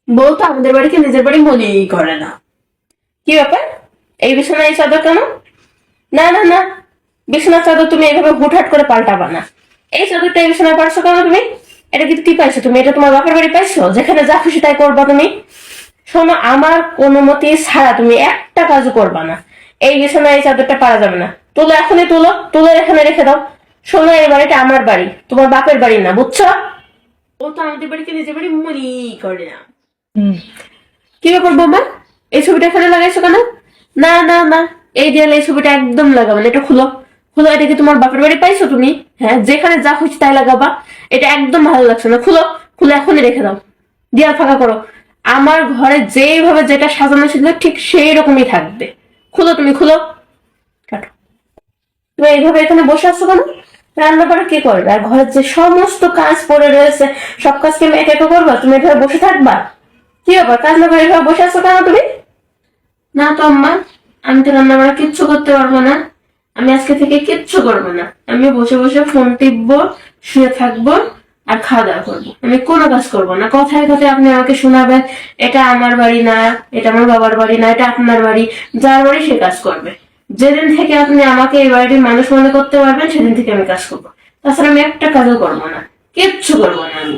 বউ তো আমাদের বাড়িকে নিজের বাড়ি মনেই করে না। কি ব্যাপার? এই বিছানা এই চাদর কেন? না না না, বিছানার চাদর তুমি এইভাবে হুটহাট করে পাল্টাবা না। এই চাদরটা এই বিছানায় পারছো কেন তুমি? এটা কিন্তু কি পাইছো তুমি? এটা তোমার বাপের বাড়ি পাইছো, যেখানে যা খুশি তাই করবা তুমি? শোনো, আমার অনুমতি ছাড়া তুমি একটা কাজও করবা না। এই বিছানায় এই চাদরটা পারা যাবে না। তুলো, এখনই তুলো, তুলে এখানে রেখে দাও। শোনো, এই বাড়িটা আমার বাড়ি, তোমার বাপের বাড়ি না, বুঝছো? ও তো আমাদের বাড়িকে নিজের বাড়ি মনেই করে না। কি ব্যাপার বৌমা, এই ছবিটা এখানে লাগাইছো কেন? না না না, এই দেয়ালে এই ছবিটা একদম লাগাবে না। এটা খুলো, খুলো। এটা কি তোমার বাপের বাড়ি পাইছো তুমি? হ্যাঁ, যেখানে যা খুশি তাই লাগাবা? এটা একদম ভালো লাগছে না। খুলো, খুলে এখনই রেখে দাও। দেয়াল ফাঁকা করো। আমার ঘরে যেইভাবে যেটা সাজানো ছিল ঠিক সেই রকমই থাকবে। খুলো, তুমি খুলো। কাটো। তুমি এইভাবে এখানে বসে আছো কেন? রান্না করে কে করবে? আর ঘরের যে সমস্ত কাজ পড়ে রয়েছে, সব কাজ কি আমি একা একা করবা? তুমি এভাবে বসে থাকবা? কি ব্যাপার, কাজ না করে এভাবে বসে আছো কেন তুমি? না তো আম্মা, আমি তো রান্না বান্না কিচ্ছু করতে পারবো না। আমি আজকে থেকে কিচ্ছু করবো না। আমি বসে বসে ফোন টিপবো, শুয়ে থাকবো, আর খাওয়া দাওয়া করবো। আমি কোনো কাজ করবো না। কথায় কথায় আপনি আমাকে শোনাবেন এটা আমার বাড়ি না, এটা আমার বাবার বাড়ি না, এটা আপনার বাড়ি। যার বাড়ি সে কাজ করবে। যেদিন থেকে আপনি আমাকে এই বাড়ির মানুষ মনে করতে পারবেন, সেদিন থেকে আমি কাজ করবো। তাছাড়া আমি একটা কাজও করবো না, কিচ্ছু করবো না আমি।